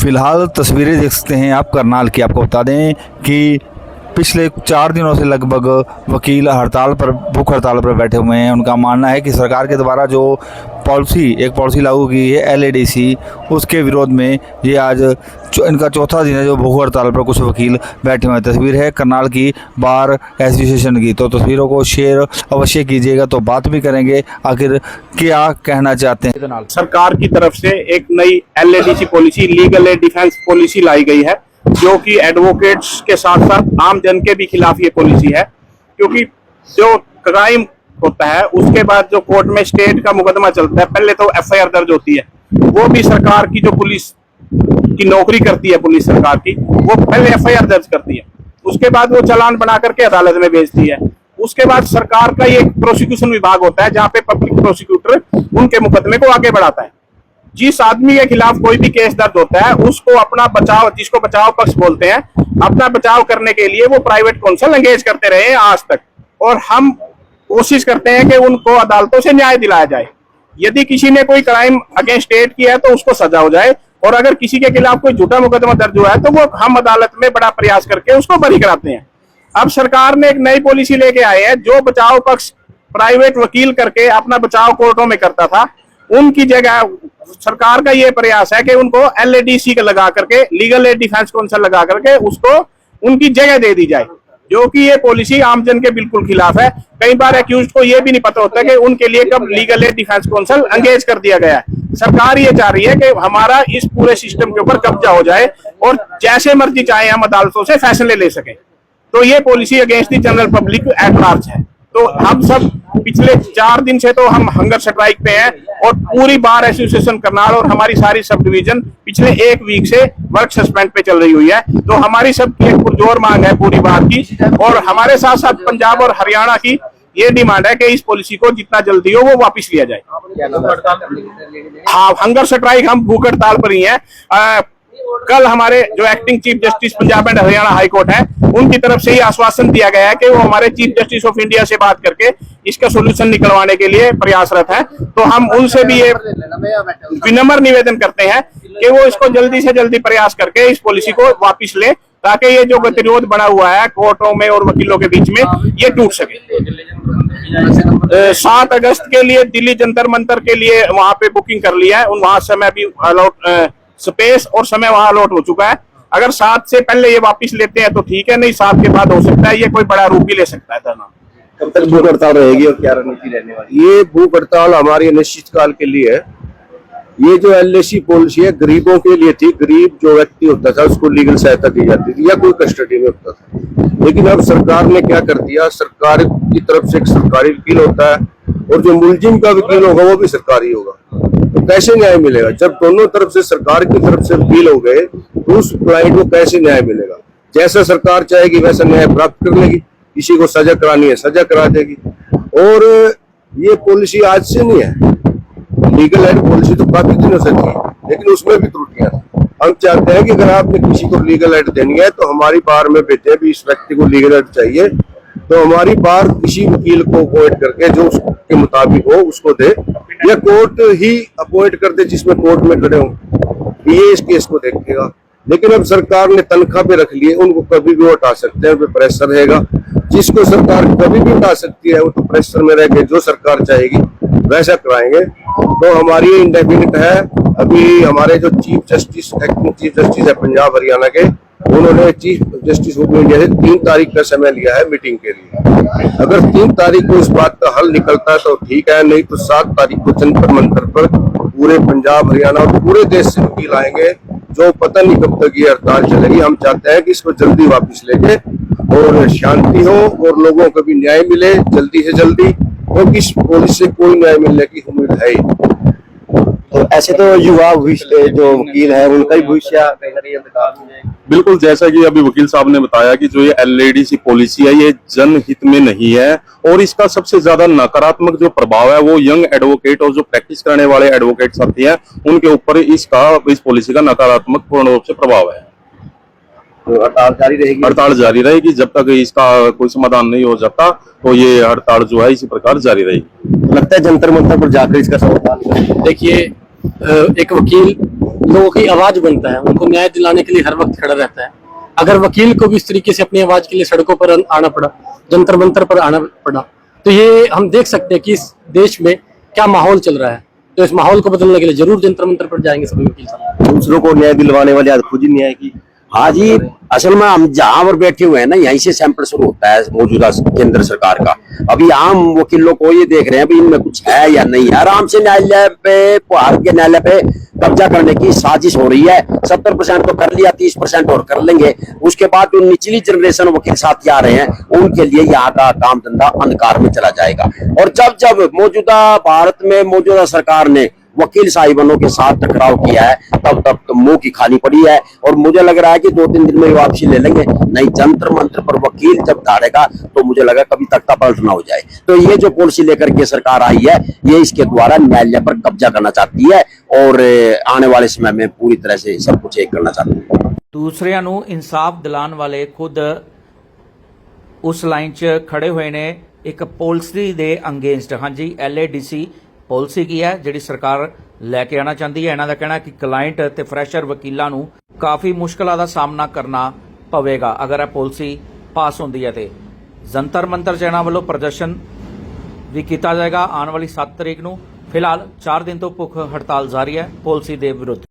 फिलहाल तस्वीरें देख सकते हैं आप करनाल की। आपको बता दें कि पिछले 4 दिनों से लगभग वकील भूख हड़ताल पर बैठे हुए हैं। उनका मानना है कि सरकार के द्वारा जो एक पॉलिसी लागू की है एलएडीसी, उसके विरोध में ये आज इनका चौथा दिन है जो भूख हड़ताल पर कुछ वकील बैठे हुए हैं। तस्वीर है करनाल की बार एसोसिएशन की, तो तस्वीरों को शेयर अवश्य कीजिएगा। तो बात भी करेंगे आखिर क्या कहना चाहते हैं। सरकार की तरफ से एक नई LADC policy, legal aid defence policy लाई गई है, जो कि एडवोकेट्स के साथ साथ आम जन के भी खिलाफ ये पॉलिसी है। क्योंकि जो क्राइम होता है उसके बाद जो कोर्ट में स्टेट का मुकदमा चलता है, पहले तो एफआईआर दर्ज होती है। वो भी सरकार की जो पुलिस की नौकरी करती है, पुलिस सरकार की, वो पहले एफआईआर दर्ज करती है, उसके बाद वो चालान बना करके अदालत में भेजती है। उसके बाद सरकार का ये प्रोसिक्यूशन विभाग होता है, जहाँ पे पब्लिक प्रोसिक्यूटर उनके मुकदमे को आगे बढ़ाता है। जिस आदमी के खिलाफ कोई भी केस दर्ज होता है उसको अपना बचाव, जिसको बचाव पक्ष बोलते हैं, अपना बचाव करने के लिए वो प्राइवेट काउंसिल एंगेज करते रहे हैं आज तक। और हम कोशिश करते हैं कि उनको अदालतों से न्याय दिलाया जाए। यदि किसी ने कोई क्राइम अगेंस्ट स्टेट किया है तो उसको सजा हो जाए, और अगर किसी के खिलाफ कोई झूठा मुकदमा दर्ज हुआ है तो वो हम अदालत में बड़ा प्रयास करके उसको बरी कराते हैं। अब सरकार ने एक नई पॉलिसी लेके आए हैं, जो बचाव पक्ष प्राइवेट वकील करके अपना बचाव कोर्टों में करता था, उनकी जगह सरकार का ये प्रयास है कि उनको एलएडीसी का लगा करके, लीगल एड डिफेंस काउंसिल लगा करके उसको उनकी जगह दे दी जाए, जो कि ये पॉलिसी आमजन के बिल्कुल खिलाफ है। कई बार एक्यूज को ये भी नहीं पता होता कि उनके लिए कब legal aid defence council engage कर दिया गया है। सरकार ये चाह रही है कि हमारा इस पूरे सिस्टम के ऊपर कब्जा हो जाए और जैसे मर्जी चाहे हम अदालतों से फैसले ले सकें। तो ये policy against the general public at large है। तो हम सब पिछले 4 दिन से तो हम हंगर स्ट्राइक पे हैं, और पूरी बार एसोसिएशन करनाल और हमारी सारी सब डिवीजन पिछले 1 वीक से वर्क सस्पेंड पे चल रही हुई है। तो हमारी सबकी एक पुरजोर मांग है पूरी बार की, और हमारे साथ साथ पंजाब और हरियाणा की ये डिमांड है कि इस पॉलिसी को जितना जल्दी हो वो वापस लिया जाए। हाँ, हंगर स्ट्राइक, हम भूख हड़ताल पर ही हैं। कल हमारे जो acting chief justice Punjab and Haryana high court है, उनकी तरफ से ही आश्वासन दिया गया है कि वो हमारे चीफ जस्टिस ऑफ इंडिया से बात करके इसका सोल्यूशन निकलवाने के लिए प्रयासरत है। तो हम उनसे भी ये विनम्र निवेदन करते हैं कि वो इसको जल्दी से जल्दी प्रयास करके इस पॉलिसी को वापस ले, ताकि ये जो गतिरोध बना हुआ है कोर्टों में और वकीलों के बीच में, ये टूट सके। 7 अगस्त के लिए दिल्ली जंतर मंतर के लिए वहां पे बुकिंग कर लिया है, वहां समय भी अलॉट, स्पेस और समय वहां अलॉट हो चुका है। अगर 7 से पहले ये वापस लेते हैं तो ठीक है, नहीं 7 के बाद हो सकता है ये कोई बड़ा रूप भी ले सकता है धरना। कब तक भूख हड़ताल रहेगी और क्या रणनीति रहने वाली? ये भूख हड़ताल हमारी अनिश्चित काल के लिए है। ये जो एलएसी पॉलिसी है गरीबों के लिए थी। गरीब जो व्यक्ति होता था उसको लीगल सहायता दी जाती थी या कोई कस्टडी में होता था। लेकिन अब सरकार ने क्या कर दिया, सरकार की तरफ से एक सरकारी वकील होता है और जो मुलजिम का वकील होगा वो भी सरकारी होगा। तो कैसे न्याय मिलेगा? जब दोनों तरफ से, सरकार की तरफ से वकील हो गए तो उस क्लाइंट को कैसे न्याय मिलेगा? जैसा सरकार चाहेगी वैसा न्याय प्राप्त कर लेगी। किसी को सजा करानी है सजा करा देगी। और ये पॉलिसी आज से नहीं है, लीगल एड पॉलिसी तो काफी दिनों से थी, लेकिन उसमें भी त्रुटियां थी। हम चाहते हैं कि अगर आपने किसी को लीगल एड देनी है तो हमारी बार में भेजे भी, इस व्यक्ति को लीगल एड चाहिए तो हमारी बार किसी वकील को अपॉइंट करके जो उसके मुताबिक हो उसको दे, या कोर्ट ही अपॉइंट कर दे जिसमें कोर्ट में खड़े हों, ये इस केस को देखेगा। लेकिन अब सरकार ने तनख्वाह पे रख लिए, उनको कभी भी हटा सकते हैं, प्रेशर रहेगा। जिसको सरकार कभी भी हटा सकती है वो तो प्रेशर में रह के जो सरकार चाहेगी वैसा कराएंगे। तो हमारी इंडेफिनिट है। अभी हमारे जो chief justice, acting chief justice है पंजाब हरियाणा के, उन्होंने चीफ जस्टिस ऑफ इंडिया से 3 तारीख का समय लिया है मीटिंग के लिए। अगर 3 तारीख को इस बात का हल निकलता है तो ठीक है, नहीं तो 7 तारीख को जंतर मंतर पर पूरे पंजाब हरियाणा और पूरे देश से वकील आएंगे, जो पता नहीं कब तक ये हड़ताल चलेगी। हम चाहते हैं कि इसको जल्दी वापस लेके और शांति हो और लोगों को भी न्याय मिले जल्दी से जल्दी, क्योंकि इस पॉलिसी से कोई न्याय मिलने की उम्मीद है ही। तो ऐसे तो युवा जो वकील है उनका ही भविष्य कहीं ना कहीं अंधकार में है। बिल्कुल, जैसा कि अभी वकील साहब ने बताया कि जो ये एलएडीसी पॉलिसी है ये जनहित में नहीं है, और इसका सबसे ज्यादा नकारात्मक जो प्रभाव है वो यंग एडवोकेट और जो प्रैक्टिस करने वाले एडवोकेट साथी हैं उनके ऊपर इस पॉलिसी का नकारात्मक पूर्ण रूप से प्रभाव है। तो हड़ताल जारी रहेगी? हड़ताल जारी रहेगी जब तक इसका कोई समाधान नहीं हो जाता, तो ये हड़ताल जो है इसी प्रकार जारी रहेगी। लगता है जंतर मंतर पर जाकर इसका समाधान? देखिए, एक वकील लोगों की आवाज बनता है, उनको न्याय दिलाने के लिए हर वक्त खड़ा रहता है। अगर वकील को भी इस तरीके से अपनी आवाज के लिए सड़कों पर आना पड़ा, जंतर मंतर पर आना पड़ा, तो ये हम देख सकते हैं कि इस देश में क्या माहौल चल रहा है। तो इस माहौल को बदलने के लिए जरूर जंतर मंतर पर जाएंगे सभी वकील साहब। दूसरों को न्याय दिलवाने वाले आज खुद ही न्याय की। हाँ जी, असल में हम जहां पर बैठे हुए हैं ना, यहीं से सैंपल शुरू होता है मौजूदा केंद्र सरकार का। अभी आम वकीलों को ये देख रहे हैं भाई इनमें कुछ है या नहीं है। आराम से न्यायालय पे, भारत के न्यायालय पे कब्जा करने की साजिश हो रही है। 70% तो कर लिया, 30% और कर लेंगे। उसके बाद जो निचली जनरेशन वकील साथी आ रहे हैं, उनके लिए यहाँ का काम धंधा अंधकार में चला जाएगा। और जब जब मौजूदा भारत में मौजूदा सरकार ने वकील साहिबानों के साथ टकराव किया है, तब तब तो मुंह की खानी पड़ी है। और मुझे लग रहा है कि 2-3 दिन में ही वापसी ले लेंगे। नहीं, जंतर मंत्र पर वकील जब धाड़ेगा तो मुझे लगा कभी तख्ता पलट ना हो जाए। तो ये जो पॉलिसी लेकर के सरकार आई है, ये इसके द्वारा न्यायालय पर कब्जा करना चाहती है और आने वाले समय में पूरी तरह से सब कुछ एक करना चाहती है। ਦੂਸਰਿਆਂ ਨੂੰ ਇਨਸਾਫ ਦਿਲਾਉਣ ਵਾਲੇ ਖੁਦ ਉਸ ਲਾਈਨ 'ਚ ਖੜੇ ਹੋਏ ਨੇ ਇੱਕ ਪਾਲਿਸੀ ਦੇ ਅਗੇਂਸਟ। ਹਾਂਜੀ, LADC ਪਾਲਿਸੀ ਕੀ ਹੈ ਜਿਹੜੀ ਸਰਕਾਰ ਲੈ ਕੇ ਆਉਣਾ ਚਾਹੁੰਦੀ ਹੈ। ਇਹਨਾਂ ਦਾ ਕਹਿਣਾ ਕਿ ਕਲਾਇੰਟ ਤੇ ਫਰੈਸ਼ਰ ਵਕੀਲਾਂ ਨੂੰ ਕਾਫੀ ਮੁਸ਼ਕਲਾਂ ਦਾ ਸਾਹਮਣਾ ਕਰਨਾ ਪਵੇਗਾ ਅਗਰ ਇਹ ਪਾਲਿਸੀ ਪਾਸ ਹੁੰਦੀ ਹੈ। ਤੇ ਜੰਤਰ ਮੰਤਰ 'ਚ ਇਹਨਾਂ ਵੱਲੋਂ ਪ੍ਰਦਰਸ਼ਨ ਵੀ ਕੀਤਾ ਜਾਏਗਾ ਆਉਣ ਵਾਲੀ 7 ਤਰੀਕ ਨੂੰ। ਫਿਲਹਾਲ 4 ਦਿਨ ਤੋਂ ਭੁੱਖ ਹੜਤਾਲ ਜਾਰੀ ਹੈ ਪਾਲਿਸੀ ਦੇ ਵਿਰੁੱਧ।